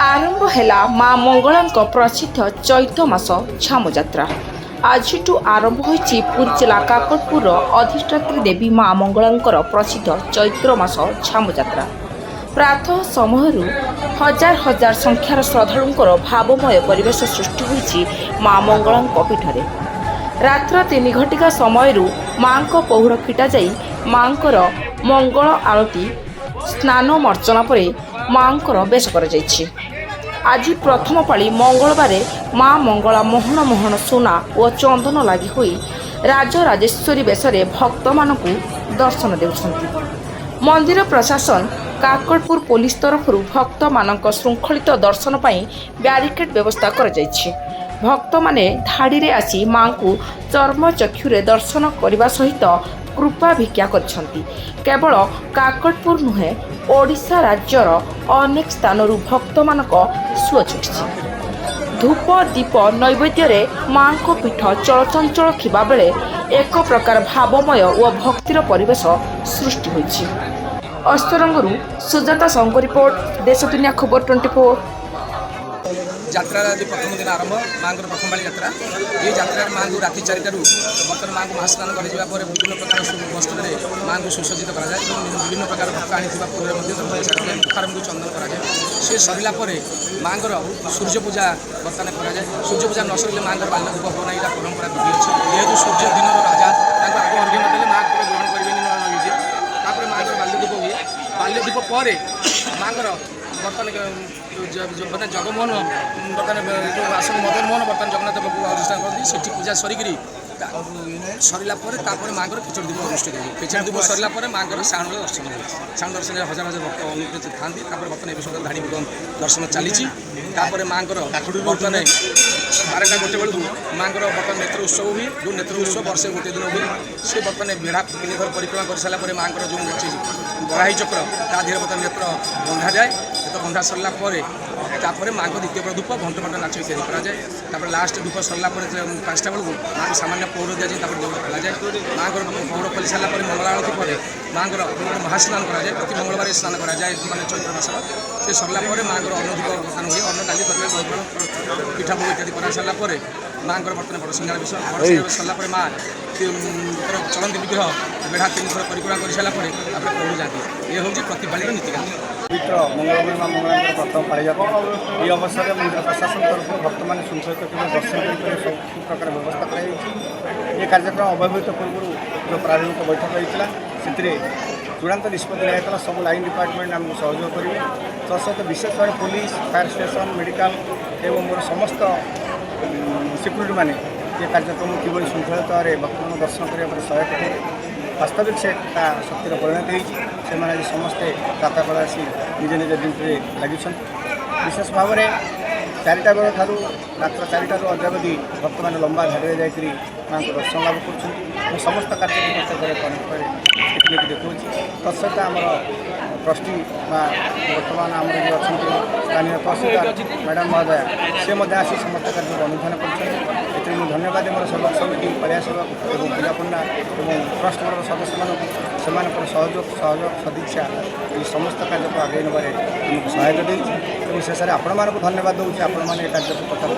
आरंभ है माँ मंगला प्रसिद्ध चैत मास झामुजात्रा। आज आरंभ होती पुरी जिला काकटपुर अधिष्ठात्री देवी माँ मंगला प्रसिद्ध चैत्र मास झामुजात्रा। प्रातः समय हजार हजार संख्यार श्रद्धालुंकर भावमय परिवेश सृष्टि होती माँ मंगला पीठरे। रात्र 3 घटिका समय माँ पहुड़ फिटा जाई माँ मंगल आरती स्नान मर्चना पर माँ बेश कर आज प्रथम पाली मंगलवार माँ मंगला मोहन मोहन सुना और चंदन लगी हुई राजराजेश्वरी बेशरे भक्त मानकु दर्शन देउछंती। मंदिर प्रशासन काकटपुर पुलिस तरफ भक्त मानक श्रृंखलित दर्शन पाई ब्यारिकेड व्यवस्था कर जाइछि। भक्त माने धाड़ी रे आसी माँ को चर्मचक्षुरे दर्शन करने सहित कृपा भिक्षा करछंती। केवल काकटपुर नुहे ओडिशा राज्यर अनेक स्थानरू भक्त मानक सुଅ छुटछि। धूप दीप नैवेद्य माँ को पीठ चलचंचल थिबा बेले एक प्रकार भावमय और भक्तिर परिवेश सृष्टि होइछि। अस्तरंगरू सुजाता संघ रिपोर्ट, देश दुनिया खबर 24। यात्रा प्रथम दिन आरंभ माँ प्रथम पाली यात्रा। ये यात्रा माँ को राति 4टारू बर्तमान माँ को महास्नान कर विभिन्न प्रकार वस्त्र माँ को सुसज्जित कराए। विभिन्न प्रकार भक्त आनी मुखारम को चंदन कराए। सी सरला माँ सूर्य पूजा बर्तमान कराए। सूर्य पूजा न सर माँ बाल्य धूप बना यहाँ परंपरा विधि अच्छे। जेहेतु सूर्य दिन राजा आगे अर्घ्य नदेले माँ ग्रहण करेंगे। माँ बाल्य धूप हुए। बाल्य धूप पर माँ बर्तमान मैंने जगमोहन बर्तमान जो आसन मदन मोहन बर्तमान जगन्नाथ बाबू अनुष्ठान करती से पूजा सरिकी सरला माँ खिचड़ी दीप अनुष्ठित हो। खिचड़ी दीप सरला माँ साउंड दर्शन हो। साउंड दर्शन हजार हजार भक्त अनुप्रेत था। बर्तमान ए सब धाड़ी दर्शन चली माँ बर्तमान 12टा गोटे बेलू माँ बर्तमान नेत्र उत्सव हुए। जो नेत्र उत्सव वर्षे गोटे दिन हुए। सी बर्तमान बेढ़ा 3 थर परिक्रमा कर सारापर माँ जो अच्छी बराही चक्र ता देह बर्तमान नेत्र बंधा जाए। नेत्र बंधा सरला माँ को द्वितीय धूप घंट घंट नाच इत्यादि कराए। लास्ट धूप सरला 5टा बेलू माँ को सामान्य पौड़ दिया जाए। दौड़ खोल जाए। माँ पौड़ खोली सारा मंगला आरती पर माँ महास्नान कराए। प्रति मंगलवार स्नान कराए माने चैत्र मास से सरला माँ अन्नदीप बर्तमान हुए। अन्न डाली तरकारी पिठा भोग इत्यादि कर सारा माँ बर्तमान बड़ सिंगार विषय बड़ सरला माँ चलती विग्रह बेढ़ा 3 थर परिक्रमा कर सारापर पौड़ जाती। ये हूँ प्रतिपाली नीतिकांत। पवित्र मंगलमय माँ मंगला प्रथम पाली यात्रा। ये अवसर में मंदिर प्रशासन तरफ भक्त मैंने सुनिश्चित दर्शन कर सब प्रकार व्यवस्था कर। ये कार्यक्रम अव्यवहित पूर्व जो प्रारंभिक बैठक होता से चूड़ांत निष्पत्ति निया सब लाइन डिपार्टमेंट आमको सहयोग करेंगे। तसत विशेष भाव पुलिस फायर स्टेशन मेडिकल एवं मोर समस्त सिक्यूरीटी मैंने ये कार्यक्रम किभली श्रृंखलित भाव भक्त दर्शन करने सहायक थे। वास्तविक से शक्तिर परिणत होती समस्ते प्रातःकाल आसी निज निज ड्यूटी लगी। विशेष भाव में 4टा बेल ठारू रात्र 4टारू अद्यावधि भक्त मैंने लंबा धाड़ी जाकरी माँ को दर्शन लाभ कर समस्त कार्यक्रम पिकनिक देखा। तत्सत आम ट्रस्टी बर्तमान आम जो अच्छा स्थानीय तहसीलदार मैडम महोदय सी आसी समस्त कार्य अनुधान कर धन्यवाद मोर सेवक समिति पालिया सेवक और पूजापंडा और ट्रस्ट बोर्ड सदस्य मानक सहयोग सदिच्छा ये समस्त कार्य को आगे नबारे सहायता देश। शेष में आपण मानक धन्यवाद दूसरे आपण मैंने कार्य को प्रचार